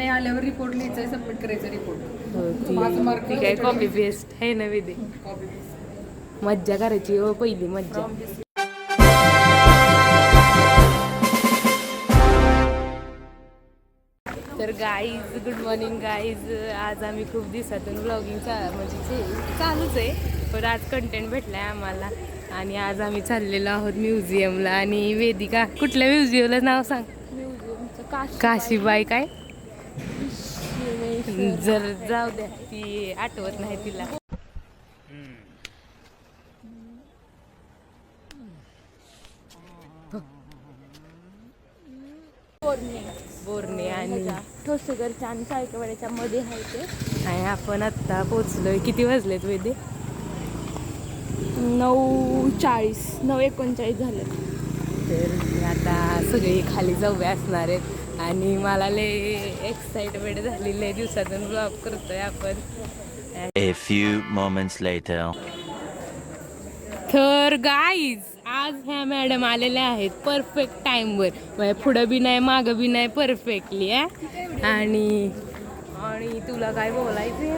नाही आल्यावर रिपोर्ट लिहायचा, सबमिट करायचा रिपोर्ट. हो ती काय कॉपी पेस्ट आहे ना विधी. मज्जा करायची हो पहिली मज्जा. तर गाईज गुड मॉर्निंग गाईज. आज आम्ही खूप दिवसातून व्लॉगिंगचा म्हणजे चालूच आहे, पण आज कंटेंट भेटलाय आम्हाला आणि आज आम्ही चाललेलो आहोत म्युझियमला. आणि वेदिका कुठल्या म्युझियमला नाव सांग? म्युझियमचं काशीबाई काय जर जाऊ द्या, ती आठवत नाही तिला. बोरणे आणि ठोसेघरच्या आणि चाळकेवाड्याच्या मध्ये आहे ते. आणि आपण आत्ता पोचलोय. किती वाजलेत वेदे? 9:40 9:39 झाले. तर आता सगळे खाली जाऊया असणार आहेत आणि मला लय एक्साइटमेंट झाली. लय दिवसातून ब्लॉग करतोय आपण. A few moments later. तर गाईज आज ह्या मॅडम आलेल्या आहेत परफेक्ट टाइमवर. म्हणजे पुढं बी नाही मागं बी नाही, परफेक्टली आहे. आणि आणि तुला काय बोलायचं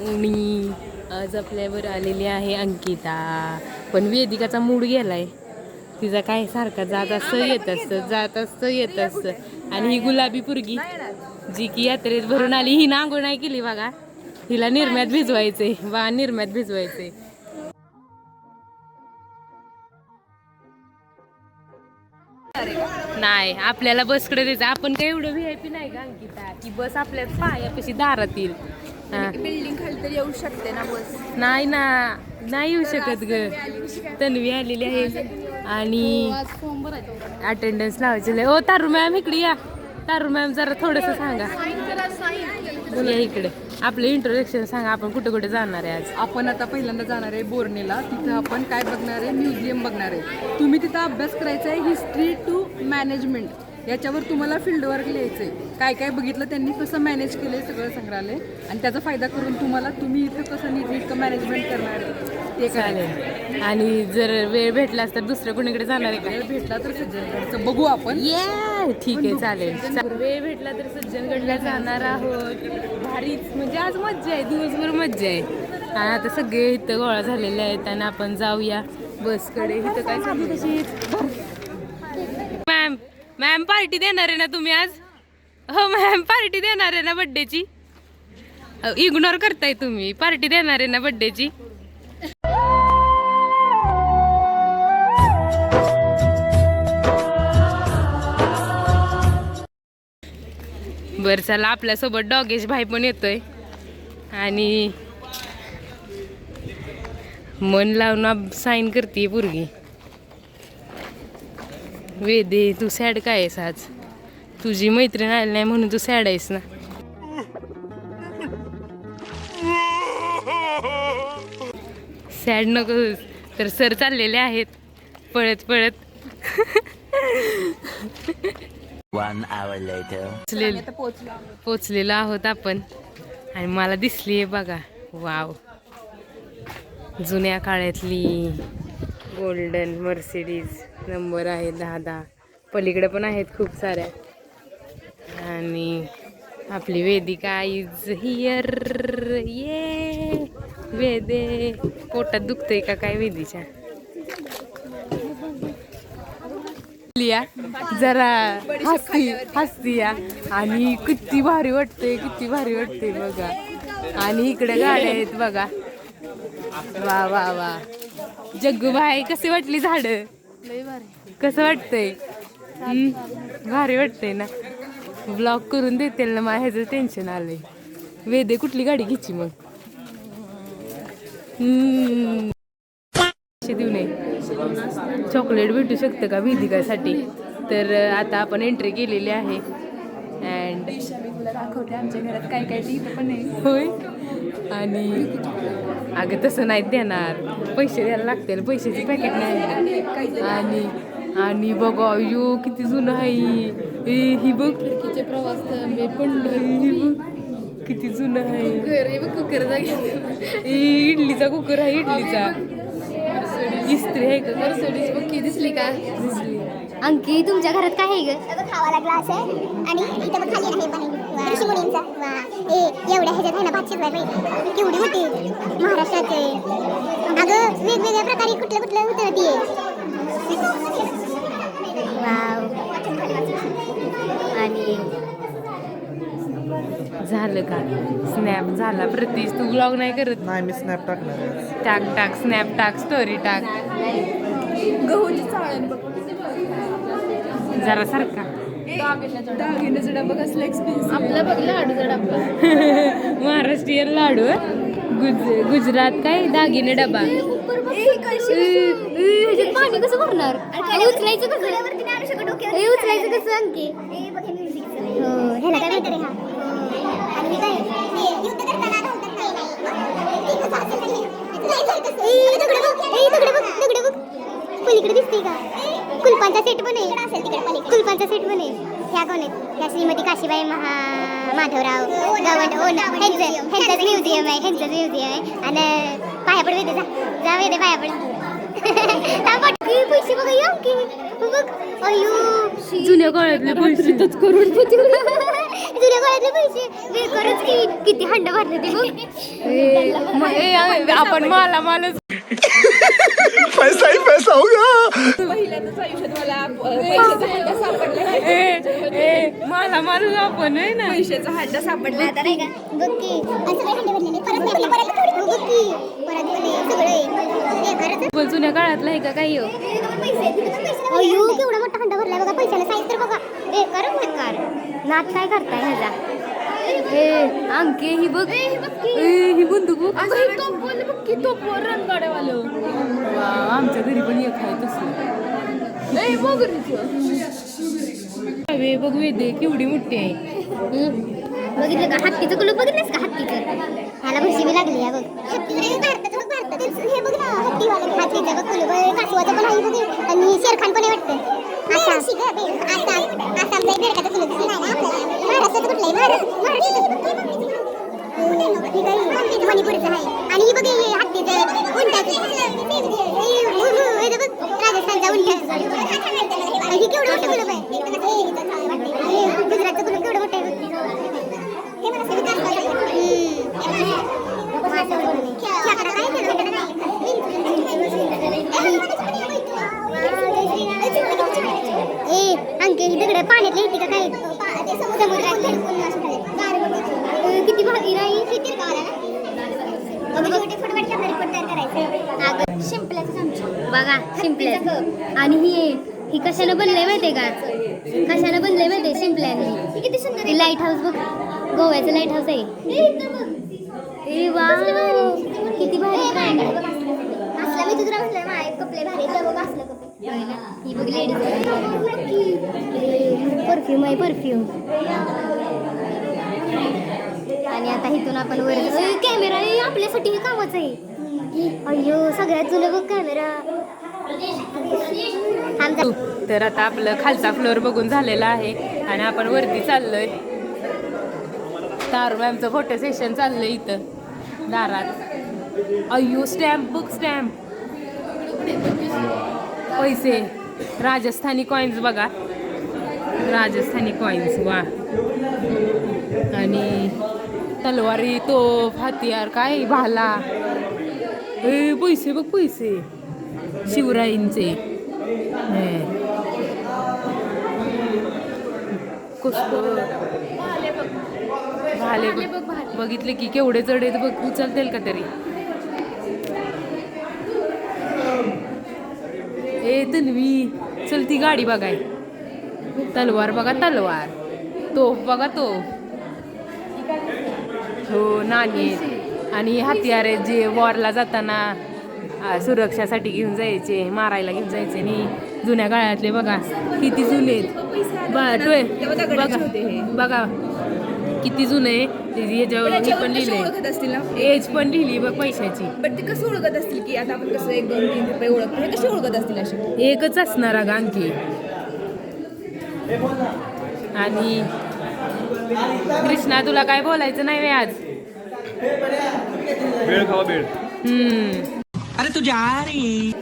आणि आज आपल्यावर आलेली आहे अंकिता. पण वेदिकाचा मूड गेलाय. तिचा काय सारखा जात असतं येत असतं, जात असतं येत असतं. आणि ही गुलाबी पुरगी जी की यात्रेत भरून आली, ही नांगोळ नाही केली बघा. हिला निरम्यात भिजवायचंय बा, निरम्यात भिजवायचंय. नाही आपल्याला बसकडे द्यायचं. आपण काय एवढं VIP नाही का अंकिता, की बस आपल्या पायापाशी दारात येईल. बिल्डिंग खाली तर येऊ शकते ना बस? नाही ना, नाही येऊ शकत ग. तन्वी आलेली आहे आणि अटेंडन्स लावायची. ओ तारू मॅम इकडे या. तारू मॅम जरा थोडंसं सांगा. या इकडे आपलं इंट्रोडक्शन सांगा. आपण कुठे कुठे जाणार आहे आज? आपण आता पहिल्यांदा जाणार आहे बोरनेला. तिथं आपण काय बघणार आहे? म्युझियम बघणार आहे. तुम्ही तिथं अभ्यास करायचा आहे हिस्ट्री टू मॅनेजमेंट. याच्यावर तुम्हाला फील्डवर्क लिहायचं आहे. काय काय बघितलं त्यांनी, कसं मॅनेज केलं आहे सगळं संग्रहालय, आणि त्याचा फायदा करून तुम्ही इथं कसं नीटनेटकं मॅनेजमेंट करणार आहे ते चालेल. आणि जर वेळ भेटलास तर दुसऱ्या कोणीकडे जाणार आहे का? वेळ भेटला तर सज्जनगडचं बघू आपण. ठीक आहे चालेल. वेळ भेटला तर सज्जनगडला जाणार आहोत. भारीच म्हणजे आज मज्जा आहे, दिवसभर मज्जा आहे. आणि आता सगळे इथं गोळा झालेले आहेत आणि आपण जाऊया बसकडे. इथं काय चालू? मॅम पार्टी देणार आहे ना तुम्ही आज? हो मॅम पार्टी देणार आहे ना बड्डेची? इग्नोर करताय तुम्ही. पार्टी देणार आहे ना बड्डेची? बर चला, आपल्यासोबत डॉगेश भाई पण येतोय आणि मन लावून साईन करते पोरगी. वेदे तू सॅड काय आहेस आज? तुझी मैत्रीण आली नाही म्हणून तू सॅड आहेस ना? सॅड नको तर सर चाललेले आहेत पळत पळत. 1 hour later. पोचलेलो आहोत आपण. आणि मला दिसली आहे बघा, वाव, जुन्या काळातली गोल्डन मर्सिडीज. नंबर आहे 1010. पलीकडे पण आहेत खूप साऱ्या. आणि आपली वेदिका इज हियर. ये वेदे, पोटात दुखतंय का काय वेदीच्या? जरा हसती या. आणि किती भारी वाटते, किती भारी वाटते बघा. आणि इकडे गाड्या आहेत बघा. वा वा वा. जग्गूबाई कसे वाटली झाडं? कसं वाटतंय? भारी वाटतंय ना? ब्लॉग करून देतील ना? माझ्याचं टेन्शन आलंय. वेदे कुठली गाडी घ्यायची मग? देऊ नये. चॉकलेट भेटू शकतं का वेदिकासाठी? तर आता आपण एंट्री केलेली आहे. अँड दाखवते आमच्या घरात काय काय टीप पण आहे. होय. आणि अगं तसं नाही देणार, पैसे द्यायला लागतील. पैशाची पॅकेट नाही. आणि आणि बघा यो किती जुनं आहे. ही बघ खिडकीचे प्रवास किती जुनं आहे. कुकर इडलीचा कुकर आहे, इडलीचा. इस्त्री आहे का? मर्सिडीज बघ की दिसली का? दिसली. अंकी तुमच्या घरात काय आहे ग खावाला ग्लास आहे आणि इथं मग खाली आहे पाणी ऋषी मुनींचा एवढ्या ह्याच्यात आहे ना भात शिजवायला पाहिजे केवढी मोठी महाराष्ट्राचे अगं वेगवेगळ्या प्रकारे कुठलं होतं ती आणि झालं का स्नॅप झाला प्रतीश तू ब्लॉग नाही करत नाही मी स्नॅप टाकणार आहे. टाक स्नॅप टाक स्टोरी टाक गहूची चाळण बघ जरा सारखा दागिन्याचा डबा कसला एक्सपिरियन्स आपलं बघ लाडूचा डब्बा महाराष्ट्रीयन लाडू गुजरात काय दागिने डबा ह्याच्यात पाणी कसं भरणार उचलायचं कसं उचलायचं कसं अंकी ह्याला काय माहिती आणि काय युद्ध करताना पलीकडे दिसते का कुलपांचा सेट पण आहे कुलपांचा सेट पण आहे ह्या कोण आहेत ह्या श्रीमती काशीबाई माधवराव गवंड ह्यांचंच म्युझियम आहे आणि पाया पड वेदे जा वेदे पाया पड पैसे बघा या की बघ अयो जुन्या काळातले पैसे करोडपती जुन्या काळातले पैसे बेकारच की किती हंड भरले ते आपण मालाच पैसा ही पैसा होगा. पहिल्यांदाच आयुष्यात मला पैशाचा हंडा सापडला माल आपण आहे ना पैशाचा हंडा सापडला आता नाही का बघ की असं काय हंडे भरले परत बघ की परत सगळे पण जुन्या काळातला आहे का काही हो अयो केवढा मोठा हंडा भरलाय बघा पैशाला साईज तर बघा बेकार नाच काय करताय ह्याचा अंके ही बघ ही बंदूक बघ आमच्या घरी पण एक आहे तसं बघ वेदे केवढी मोठी आहे बघितलं का हत्तीचं कुलूप बघितलंस का हत्तीचं ह्याला भुशी बी लागली आहे बघ भारतात हे बघ ना हत्तीचं बघ कुलूप कासवाचं पण आहे बघ आणि शेरखान पण आहे वाटतं आसामचा एक बेडकाचं कुलूप दिसलं नाही ना आपल्याला महाराष्ट्राचं कुठलं आहे मणिपूरचं आहे आणि ही बघ हत्तीचं उंटाचं राजस्थानचा उंट ही केवढं मोठं कुलूप आहे गुजरातचं कुलूप केवढं मोठं आहे अंके दगड पाण्यात येते का काय समुद्रात किती भारी नाही बघा शिंपल्याचं आणि ही कशानं बनलंय माहितीये का कशानं बनलंय माहितीये शिंपल्याने किती सुंदर ती लाईट हाऊस बघ गोव्याचं लाईट हाऊस आहे ए वा किती भारी असला मी तुझ्या म्हणलं माझे कपडे भारी बघ असलं कपडे ही बघ लेडीज परफ्यूम आहे परफ्यूम आणि आता इथून आपण वर कॅमेरा आपल्यासाठी हे कामच आहे अय्यो सगळ्यात जुनं बघ कॅमेरा तर आता आपलं खालचा फ्लोअर बघून झालेला आहे आणि आपण वरती चाललोय तारू मॅमचं फोटो सेशन चाललंय इथं दारात अय्यो स्टॅम्प बघ स्टॅम्प पैसे राजस्थानी कॉइन्स बघा राजस्थानी कॉइन्स वा आणि तलवारी तोफ हत्यार काय भाला पैसे बघ पैसे शिवरायांचे भाले बघितले की केवढे चढ आहेत बघ उचलतील का तरी ए तन्वी चल ती गाडी बघाय तलवार बघा तलवार तोफ बघा तोफ हो नाणी आणि हत्यार आहेत जे वॉरला जाताना सुरक्षासाठी घेऊन जायचे मारायला घेऊन जायचे आणि जुन्या काळातले बघा किती जुने आहेत बघा किती जुने याच्यावर पण लिहिले एज पण लिहिली बघ पैशाची पण ते कसं ओळखत असतील की आता आपण कसं 1-2-3 रुपये ओळखतो हे कसे ओळखत असतील असे एकच असणार अगं आणखी आणि कृष्णा तुला काय बोलायचं नाही आज वेळ खावा वेळ. अरे तू जा रही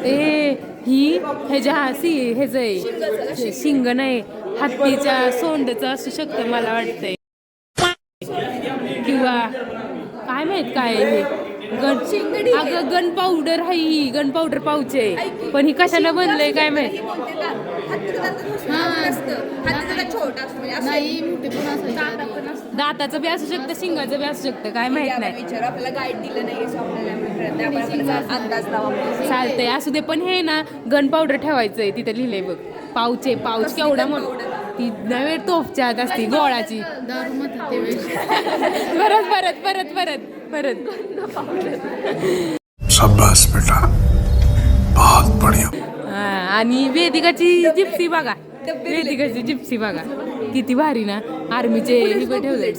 ए ही ह्याच्या ह्याचं आहे शिंग नाही, हत्तीच्या सोंडचं असू शकतं मला वाटतंय, किंवा काय माहित काय आहे हे. अगं गन पावडर आहे ही, गन पावडर पाऊच आहे, पण ही कशानं बनलंय काय माहित. नाही मोठे पण असायचे. दाताचं बी असू शकतं, शिंगाचं बी असू शकतं, काय माहित नाही. आपल्याला गाईड दिलं नाही, अंदाज लावा. चालतंय असू दे, पण हे ना गन पावडर ठेवायचंय तिथे लिहिलंय बघ. पाऊच आहे, पाऊच केवढा मोठा, ती नव्हे तोफच्या आत असती गोळाची. दारू म्हणतात ते वेळेस. परत परत परत परत परत शाबाश बेटा, बहुत बढ़िया. आणि वेदिकाची जिप्सी बघा, वेदिकाची जिप्सी बघा किती भारी ना. आर्मीचे हे पण ठेवले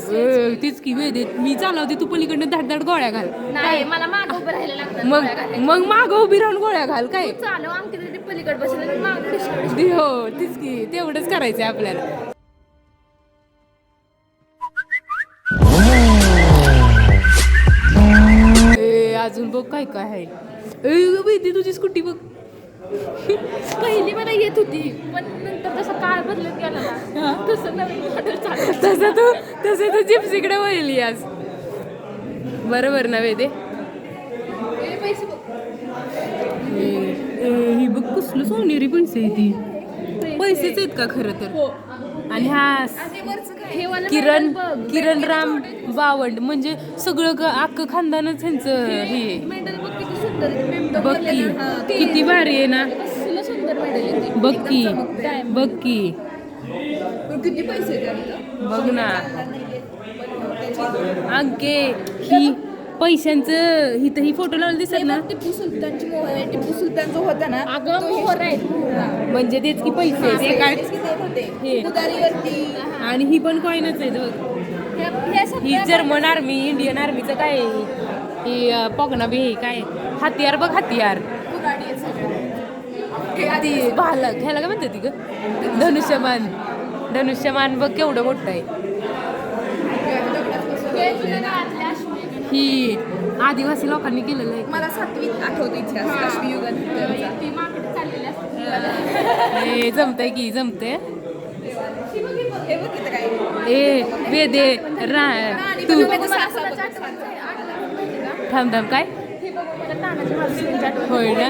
तीच की वेदी, मी चालवते तू पलीकडनं धाड धाड गोळ्या घाल. नाही मला मागं उभं राहायला लागतं. मग मागं उभी राहून गोळ्या घाल काय. चालू अंकित ते पलीकडे बसले मागं हो तीच की, तेवढंच करायचंय आपल्याला. अजून बघ काय काय आहे. वेदी तुझी स्कूटी बघ. पहिली मला येत होती, पण नंतर जसं काळ बदलत गेला ना तसं नवीन मॉडेल चालू. तसं तू जिप्सीकडे वळली आज. बरोबर ना वेदे. पैसे बघ. ही बघ कसलं सोनेरी पैसे आहे ती. पैसेच आहेत का खरं तर. आणि हा किरण राम बावंड म्हणजे सगळं अख्खं खानदानच ह्यांचं हे. मेंढल बघ किती सुंदर आहे. मेंढल बघ की किती भारी आहे ना. कसलं सुंदर मेंढल आहे ते. बघ की बघ की किती पैसे बघ ना अंके. ही पैशांचं इथं ही फोटो लावलं दिसत ना. टिपू सुलतानची मोहर आहे. टिपू सुलतान जो होता ना, अगं मोहर आहे. म्हणजे तेच की पैसे ते काय हे. उदारीवरती आणि ही पण कॉईनच आहे बघ. ही जर्मन आर्मी, इंडियन आर्मीचं काय आहे? ही पगना बी काय हत्यार बघ, हत्यार ती भालक ह्याला काय म्हणते ती ग. धनुष्यमान. धनुष्यमान बघ केवढं मोठं आहे. ही आदिवासी लोकांनी केलेलं आहे. मला 7वीत आठवतो इतिहास काश्मीर युगात. ती माकडे चाललेली असते. हे जमतंय की जमतंय. हे बघ इथं काय ए वेदे तू थांब थांब काय होय ना.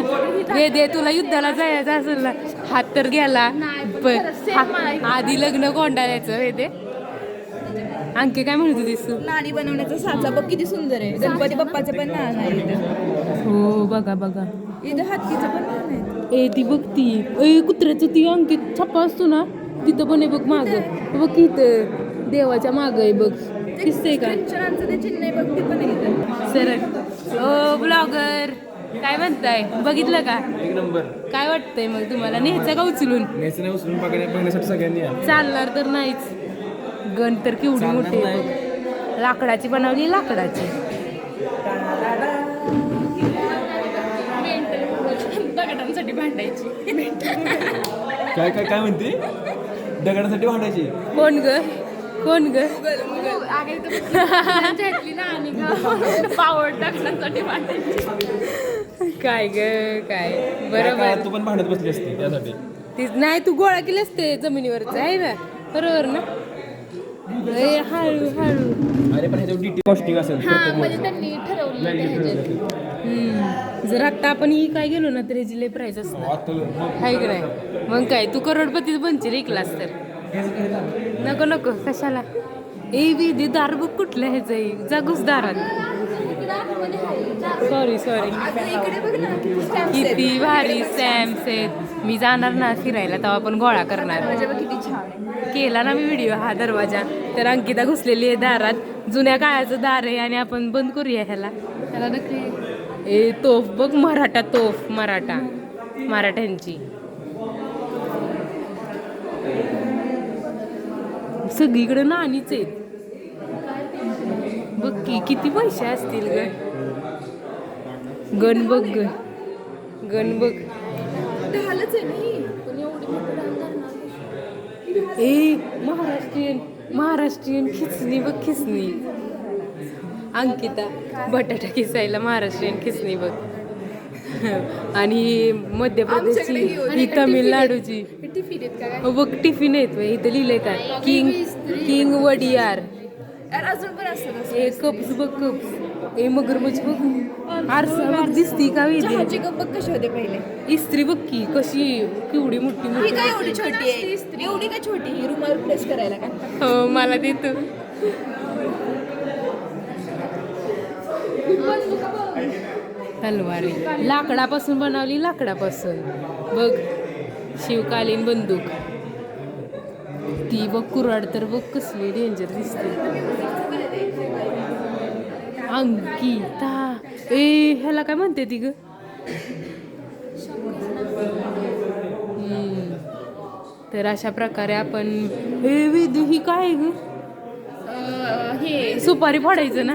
वेदे तुला युद्धाला जायचं असेल ना, हात तर गेला आधी लग्न कोंडाळ्याचं. वेदे अंके काय म्हणत होतीस तू. नाणी बनवण्याचा साचा बघ किती सुंदर आहे. गणपती बाप्पाचं पण नाणं आहे इथं. हो बघा बघा. इथं हत्तीचं पण नाणं आहे. ए ती बघती ए कुत्र्याचं ती अंकित छप्पा असतो ना तिथं पण आहे बघ माग. बघ की इथं देवाच्या माग आहे बघ. दिसतंय का ख्रिश्चनांचं ते चिन्ह आहे बघ, ते पण आहे इथं. सर ओ ब्लॉगर काय म्हणताय, बघितलं का. एक नंबर. काय वाटतंय मग तुम्हाला, न्यायचं का उचलून. नेसने उचलून बघण्यासाठी सगळ्यांनी या. चालणार तर नाहीच. गण तर केवढी मोठी आहे बघ. लाकडाची बनवली, लाकडाची. दगडांसाठी भांडायची. काय काय काय म्हणते, दगडासाठी भांडायची. कोण ग कोण ग. पावड दगडांसाठी भांडायची. काय ग काय. बरोबर. तू पण भांडत बसली असते त्यासाठी. नाही तू गोळा केली असते जमिनीवरच आहे ना. बरोबर ना. हळू हळू. अरे पण ह्याच्यावर डिटेल कॉस्टिंग असेल. म्हणजे त्यांनी ठरवलं. जर आता आपण ही काय गेलो ना तर ह्याची लय प्राईस असणार आहे की नाही. मग काय तू करोडपतीच बनशील एक क्लास तर. नको नको कशाला. ए विधी दार बघ कुठल्या ह्याचं आहे. जागूच दारात. Sorry sorry. किती भारी स्टॅम्प्स आहेत. मी जाणार ना फिरायला तेव्हा आपण गोळा करणार. किती छान केला ना मी व्हिडिओ हा दरवाजा. तर अंकिता घुसलेली आहे दारात. जुन्या काळाचं दार आहे आणि आपण बंद करूया ह्याला. ह्याला नक्की. ए तोफ बघ, मराठा तोफ. मराठ्यांची सगळीकडे नाणीच आहेत. बघ की किती पैसे असतील ग. गण बघ ग. गण बघ. ढालच आहे नाही. ए महाराष्ट्रीयन खिचणी बघ. खिचणी अंकिता बटाटा खिसायला महाराष्ट्रीयन खिचणी बघ. आणि मध्य प्रदेशची ही तामिळनाडूची टिफिन आहेत का काय? हो बघ टिफिन येत इथं लिहिलंय का किंग वडियार अरे अजून पण असतं ए कप्स बघ कप्स ए मगरमच्छ बघ आरसा बघ दिसती का वेदे चहाचे कप बघ कसे होते पहिले. इस्त्री बघ की कशी केवढी मोठी ही मोठी काय एवढी छोटी आहे एवढी का छोटी ही रुमाल प्रेस करायला का? हो मला देतो तलवारी लाकडापासून बनवली लाकडापासून बघ शिवकालीन बंदूक ती बघ कुऱ्हाड तर बघ कसली डेंजर दिसते अंकिता ए ह्याला काय म्हणते ती ग तर अशा प्रकारे आपण हे विधी ही काय ग हे सुपारी फोडायचं ना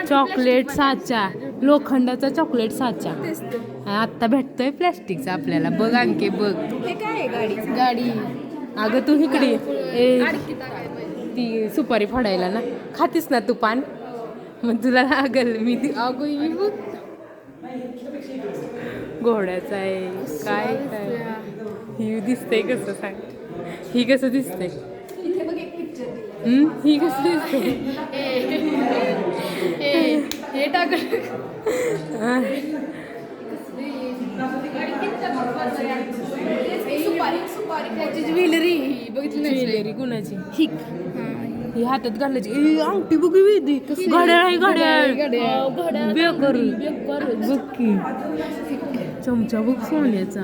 चॉकलेट साचा लोखंडाचा चॉकलेट साचा आत्ता भेटतोय प्लॅस्टिकचा आपल्याला बघ अंके बघ हे काय आहे गाडी गाडी अगं तू इकडे ए ती सुपारी फोडायला ना खातीस ना तू पान मग तुला लागल मी ती अगं ही बघ घोड्याचा आहे काय काय ही दिसतंय कसं सांग ही कसं दिसतंय ही कसं दिसतंय हे टाक सुपारी ज्वेलरी बघितली नाही ज्वेलरी कुणाची हिक ही हातात घालायची ए अंगठी बघ वेदी घड्याळ आहे घड्याळ बेकर बघ की चमचा बघ सोन्याचा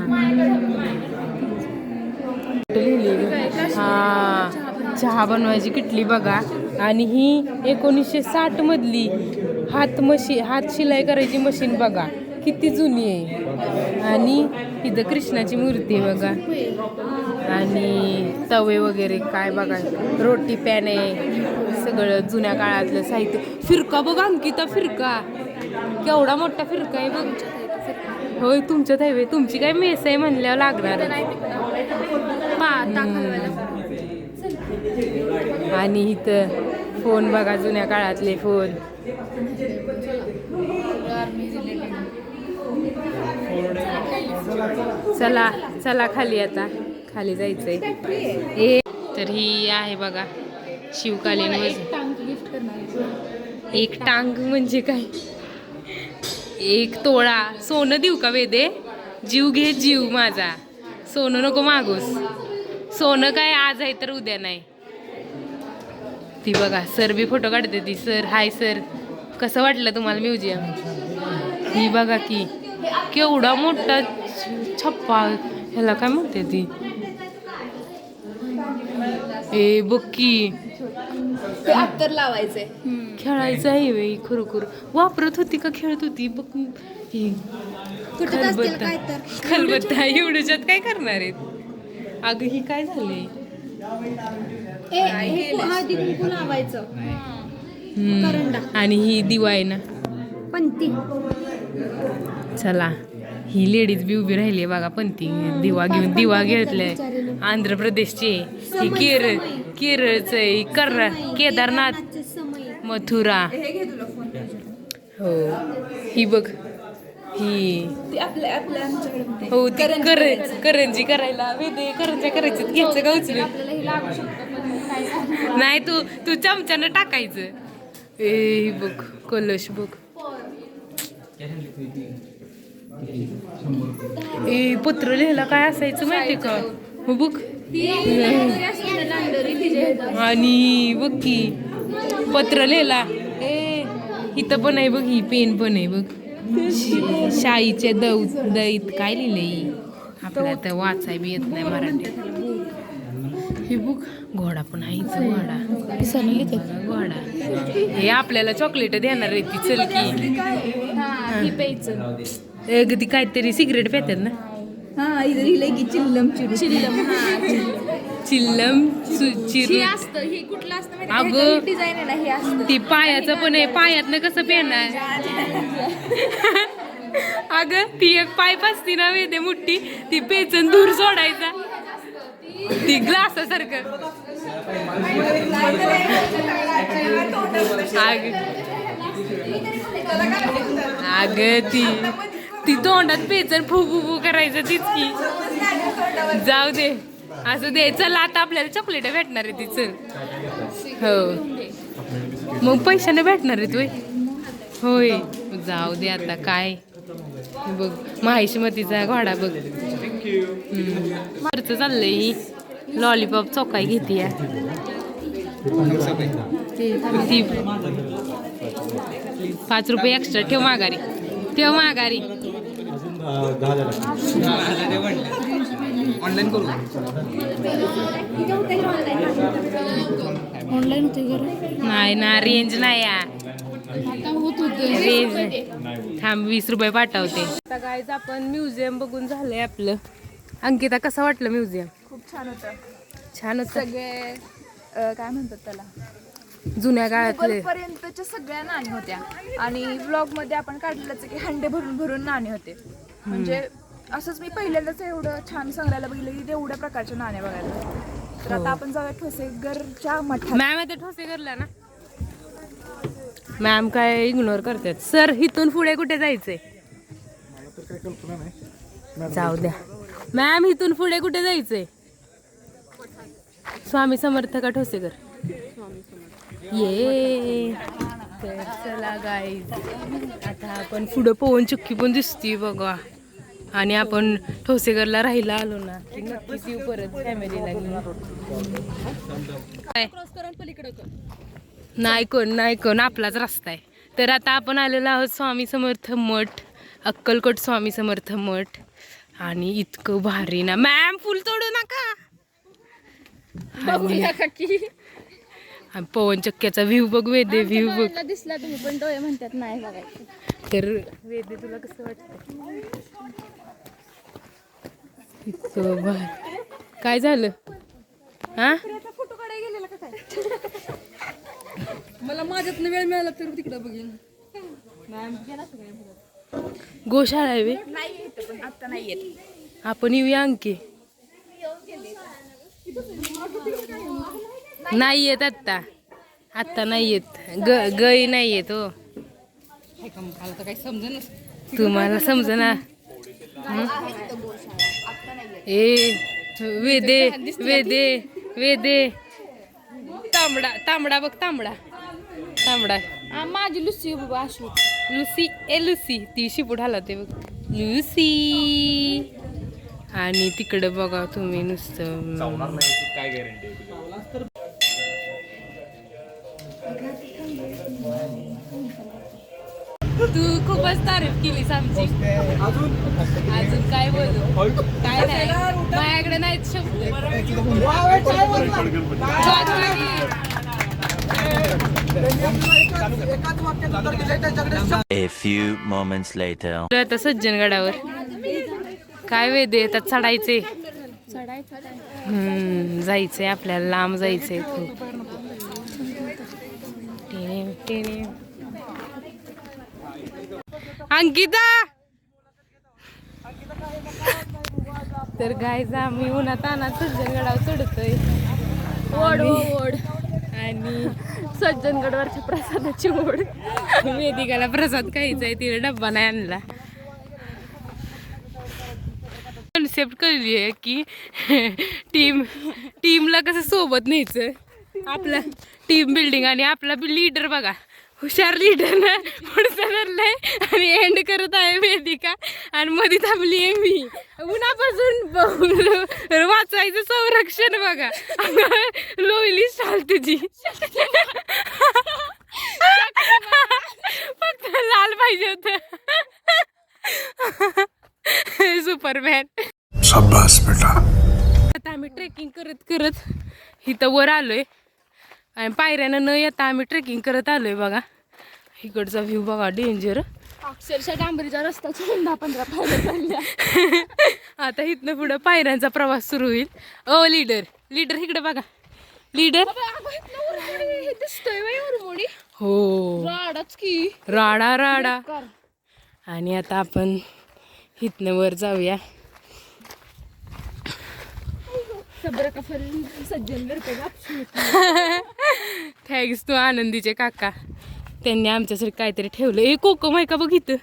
हा चहा बनवायची किटली बघा आणि ही 1960 मधली हात शिलाई करायची मशीन बघा किती जुनी आहे आणि इथं कृष्णाची मूर्ती आहे बघा आणि तवे वगैरे काय बघा रोटी पॅन आहे सगळं जुन्या काळातलं साहित्य फिरका बघा अंकिता फिरका केवढा मोठा फिरका आहे बघ होय तुमच्यात आहे तुमची काय मेस आहे म्हणल्यावर लागणार आणि इथं फोन बघा जुन्या काळातले फोन चला चला खाली आता खाली जायचंय ए तर ही आहे बघा शिवकालीन एक टांग म्हणजे काय एक तोळा सोनं देऊ का वेदे जीव घे जीव माझा सोनं नको मागूस सोनं काय आज आहे तर उद्या नाही ती बघा सर बी फोटो काढते ती सर हाय सर कसं वाटलं तुम्हाला म्युझियम ही बघा की केवढा मोठा छप्पा ह्याला काय म्हणते ती ए बघ की अत्तर लावायचंय खेळायचं आहे वे खरोखर वापरत होती का खेळत होती बघ ही खलबत्ता एवढ्याच्यात काय करणार आहेत अगं ही काय झाले लावायचं आणि ही दिवा आहे ना पंती चला ही लेडीज बी उभी राहिली बघा पंती दिवा घेऊन दिवा घेतलाय आंध्र प्रदेशची ही केरळचं आहे केदारनाथ मथुरा हो ही बघ ही हो ती करंजी करायला वेदे करंज्या करायचं घ्यायचं का उचलून नाही तू चमच्यानं टाकायचं ए बघ कलश बघ ए पत्र लिहायला काय असायचं माहितीये का हो बघ आणि बघ की पत्र लिहायला ए इथं पण आहे बघ ही पेन पण आहे बघ शाईचे दैत काय लिहिलंय आपल्याला तर वाचाय बी येत नाही मराठी हे बघ घोडा पण आहे इथं घोडा घोडा हे आपल्याला चॉकलेट देणार आहे ती चल की ती काहीतरी सिगरेट पितात ना हा इथं लिहिलंय की चिल्लम चिल्लम अगं डिझाईन आहे ना हे असतं ती पायाचं पण आहे पायातनं कसं पेणार अगं ती एक पाईप असती ना वेदे मुठ्ठी ती पेचन दूर सोडायचा ती ग्लास सारखं अग ती तोंडात पेचर फू फू फू करायचं तीच की. जाऊ दे असं दे. चला आता आपल्याला चॉकलेट भेटणार आहे तिचं. हो मग पैशाने भेटणार आहे तू. होय जाऊ दे आता काय. बघ माहिष्मतीचा घोडा बघ. खर्च चाललंय ही लॉलीपॉप चौकाई घेते. ती 5 रुपये एक्स्ट्रा ठेव माघारी. ऑनलाईन करू. ऑनलाईन होते घर नाही ना रेंज नाही रेंज थांब 20 रुपये पाठवते. आता गाईज आपण म्युझियम बघून झालंय आपलं. अंकिता कसं वाटलं म्युझियम? खूप छान होतं. छान होतं. सगळे काय म्हणतात त्याला, जुन्या काळातले पर्यंतच्या सगळ्या नाणी होत्या. आणि व्लॉग मध्ये आपण काढलेलंच की हंडे भरून भरून नाणे होते. म्हणजे असंच मी पहिल्यांदाच एवढं छान संग्रहालय बघितलं की एवढ्या प्रकारच्या नाण्या बघायला. तर आता आपण जाऊया ठोसेघरच्या मठात. मॅम आता ठोसेघरला ना. मॅम काय इग्नोर करतात. सर इथून पुढे कुठे जायचंय? जाऊ द्या मॅम. इथून पुढे कुठे जायचंय? स्वामी समर्थ का ठोसेघर? ये तर चला गाईज आता आपण पुढं पवन चक्की पण दिसती बघा. आणि आपण ठोसेघरला राहायला आलो ना की नक्कीच येऊ परत फॅमिलीला घेऊन. नाही कोण आपलाच रस्ता आहे. तर आता आपण आलेलो आहोत स्वामी समर्थ मठ, अक्कलकोट स्वामी समर्थ मठ. आणि इतकं भारी ना. मॅम फुल तोडू नका. आणि पवन चक्क्याचा व्ह्यू बघ वेदे. व्ह्यू बघ दिसला तुम्ही पण डोळे म्हणतात नाही बघायचं. तर वेदे तुला कसं वाटतं? इतकं भारी. काय झालं हा? मला माझ्यातनं वेळ मिळाला तर तिकडं बघेन. गोशाळा आहे वे. आता नाही येत. आपण येऊया अंकी. नाही येत आत्ता नाही येत. गई नाही येत हो. काही समजेनच. तुम्हाला समजना. ए वेदे वेदे वेदे. तांबडा बघ तांबडा. माझी लुसी बाबा अशी लुसी ती शिपूट हालते बघ लुसी. आणि तिकडं बघा तुम्ही नुसतं. काय गॅरंटी? तू खूपच तारीफ केलीस आमची. अजून काय बोलू? काय नाही माझ्याकडे नाहीत शब्द. A few moments later. आता सज्जनगडावर काय वेद येतात चढायचे. जायचंय आपल्याला. लांब जायचंय खूप. अंकिता तर गायचा आम्ही उन्हात आणत सज्जनगडावर चढतोय. ओढ आणि सज्जनगडवरच्या प्रसादाची ओढ. वेदिकाला प्रसाद खायचा आहे. तिला डब्बा नाही आणला. कन्सेप्ट कळली आहे की टीमला कसं सोबत न्यायचं. आपला टीम बिल्डिंग. आणि आपला लीडर बघा हुशार लीडर ना पुढचं धरलंय आणि एंड करत आहे वेदिका. आणि मध्ये थांबली आहे मी. उन्हापासून वाचायचं संरक्षण बघा. लोईली स्टाल तुझी. फक्त लाल पाहिजे होत. सुपरमॅन. आता आम्ही ट्रेकिंग करत करत इथं वर आलोय. आणि पायऱ्यानं न येता आम्ही ट्रेकिंग करत आलोय बघा. इकडचा व्ह्यू बघा डेंजर. अक्षरशः डांबरीचा रस्ता 10-15 पायऱ्या चालल्या. आता इथनं पुढं पायऱ्यांचा प्रवास सुरू होईल. ओ लीडर इकडे बघा. लीडर दिसतोय उरमोडी. हो राडाच की राडा. आणि आता आपण इथनं वर जाऊया. सब्र का फल सज्जन करते का थँक्स टू आनंदीचे काका, त्यांनी आमच्यासाठी काहीतरी ठेवलं. ए कोकम आहे का बघ इथं.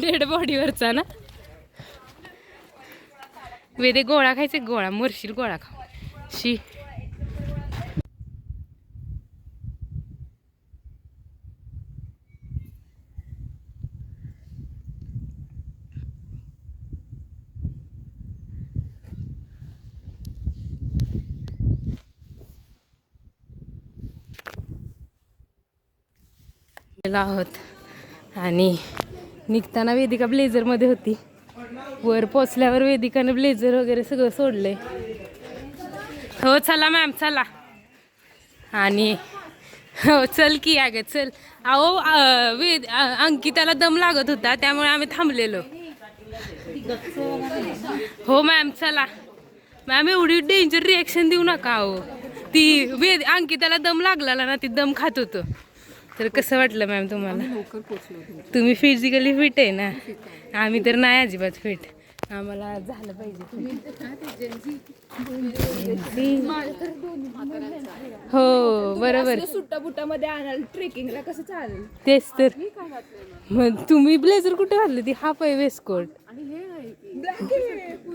डेड बॉडीवरचा ना. वेदे गोळा खायचे, गोळा मरशील गोळा खा शी. आहोत आणि निघताना वेदिका ब्लेझरमध्ये होती. वर पोचल्यावर वेदिकानं ब्लेझर वगैरे सगळं सोडलंय. हो चला मॅम चला. आणि हो चल की अगं चल. अहो अंकिताला दम लागत होता त्यामुळे आम्ही थांबलेलो. हो मॅम चला. मॅम एवढी डेंजर रिॲक्शन देऊ नका. अहो ती अंकिताला दम लागला ना, ती दम खात होतं. तर कसं वाटलं मॅम तुम्हाला? तुम्ही फिजिकली फिट आहे ना, आम्ही तर नाही अजिबात फिट. आम्हाला झालं पाहिजे. हो बरोबर. सुट्टा बुटामध्ये आणाल ट्रेकिंगला कसं चालेल? तेच तर. मग तुम्ही ब्लेझर कुठे घातली? ती हाफ आहे वेस्टकोट.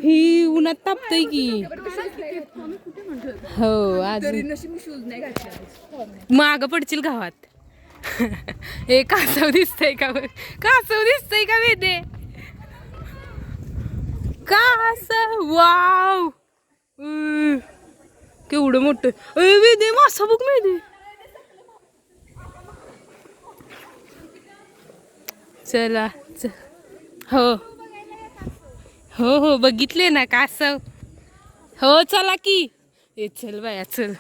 ही उन्हात तापतय की. हो अजून शूज नाही घातले. मागं पडशील गावात. ए कासव दिसतंय का? कासव दिसतंय का वेदे? कासव वाव केवढं मोठं. वेदे मासा बघ वेदे. चला हो हो हो बघितले ना कासव. हो चला की. ए चल बाया चल.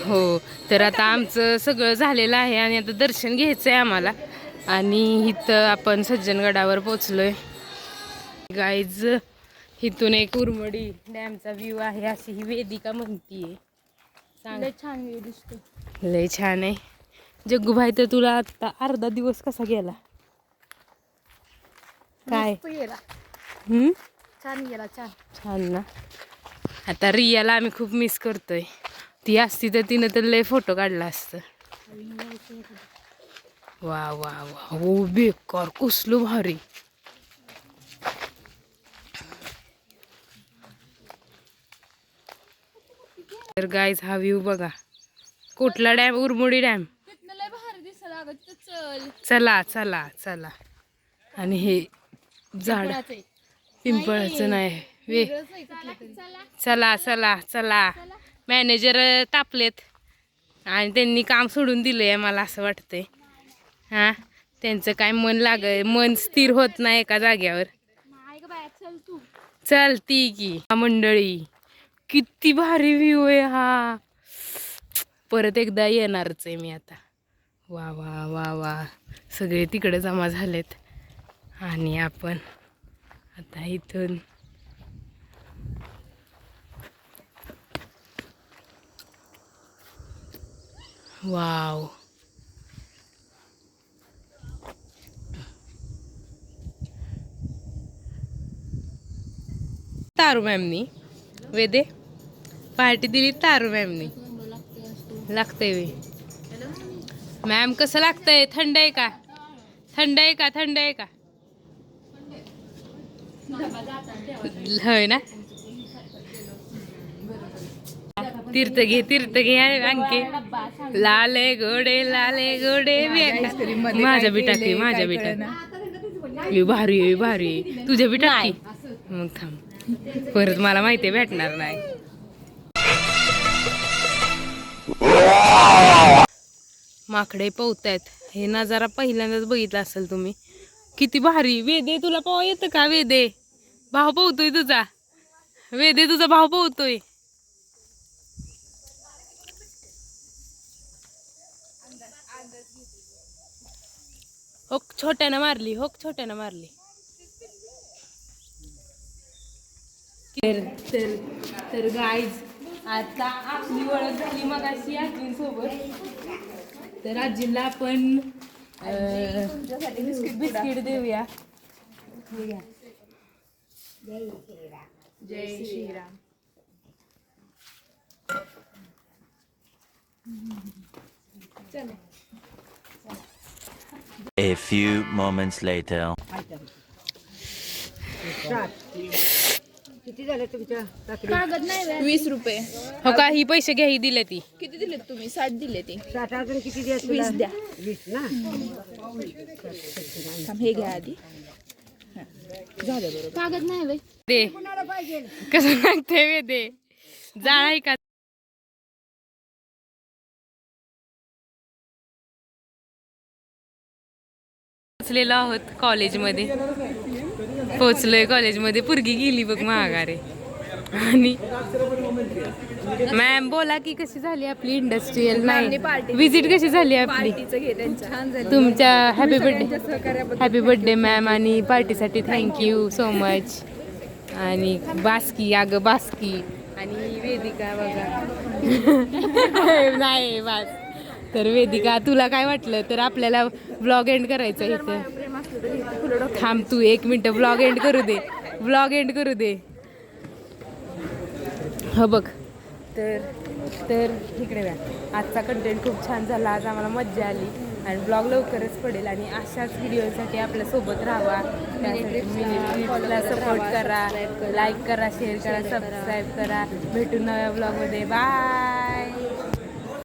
हो तर आता आमचं सगळं झालेलं आहे आणि आता दर्शन घ्यायचं आहे आम्हाला. आणि इथं आपण सज्जनगडावर पोचलोय गाईज. इथून एक उरमडी डॅमचा व्ह्यू आहे अशी ही वेदिका म्हणतीये. लय छान व्ह्यू दिसतो. लय छान आहे. जग्गूभाई तर तुला आता अर्धा दिवस कसा गेला काय? गेला छान गेला छान. छान ना. आता रियाला आम्ही खूप मिस करतोय. ती असती तर तिनं तर लय फोटो काढला असतं. वा वा वा हो बेकार कसलो भारी. तर गाईज हा व्ह्यू बघा. कुठला डॅम? उरमोडी डॅम. लय भारी दिसायला लागत. चल चला चला चला. आणि हे झाड पिंपळाचं नाही वे. चला चला चला. मॅनेजर तापलेत आणि त्यांनी काम सोडून दिलंय मला असं वाटतंय. हां त्यांचं काय मन स्थिर होत नाही एका जाग्यावर. चल तू. चलती की मंडळी. किती भारी व्ह्यू आहे हा. परत एकदा येणारच आहे मी आता. वा वा वा वा. सगळे तिकडे जमा झालेत आणि आपण आता इथून वाव. तारू मॅमनी वेदे पार्टी दिली. तारू मॅमनी लागतंय वे. मॅम कसं लागतंय? थंड आहे का? थंड आहे का? थंड आहे का? होय ना. तीर्थ घे अंके. लाले गोडे माझ्या बी टाकली. माझ्या बी टाकली. भारी भारी. तुझ्या बी टाकली. मग थांब परत मला माहिती भेटणार नाही. माकडे पोहतायत. हे नजारा पहिल्यांदाच बघितला असेल तुम्ही. किती भारी. वेदे तुला पोहा येतं का? वेदे भाऊ पोहतोय तुझा. वेदे तुझा भाऊ पोहतोय. होक छोट्यानं मारली. छोट्यानं मारली. तर गाईज आता आपली ओळख झाली मगाशी आजीं सोबत. तर आजीला आपण बिस्किट देऊया. हे घ्या. जय Shriram. A few moments later. कागद नाही व्हय. 20 रुपये. हो का, ही पैसे घ्या, ही दिले ती. किती दिलेत तुम्ही? 60 दिले ती. 20 द्या. थांब, हे घ्या आधी. हा. झालं बरोबर. कागद नाही व्हय. दे कसं लागते वे दे जाळ का. पोचलेलो आहोत कॉलेजमध्ये. पोचलोय कॉलेजमध्ये. पुरगी गेली बघ माघारे. आणि मॅम बोला की कशी झाली आपली इंडस्ट्रियल नाही विजिट, कशी झाली आपली? पार्टीचं घे त्यांच्या. छान झाली. तुमच्या हॅपी बर्थडे. सहकार्याबद्दल हॅपी बर्थडे मॅम. आणि पार्टीसाठी थँक्यू सो मच. आणि बास्की, अगं बास्की. आणि वेदिका बघा. नाही बास. तर वेदिका, तुला काय वाटलं? तर आपल्याला ब्लॉग एंड करायचं इथं. थांब तू 1 मिनिट. ब्लॉग एंड करू दे. ब्लॉग एंड करू दे. हो बघ. तर इकडे व्या. आजचा कंटेंट खूप छान झाला. आज आम्हाला मज्जा आली. आणि ब्लॉग लवकरच पडेल. आणि अशाच व्हिडिओसाठी आपल्यासोबत राहावा. त्याला सपोर्ट करा, लाईक करा, शेअर करा, सबस्क्राईब करा. भेटू नव्या ब्लॉगमध्ये. बाय.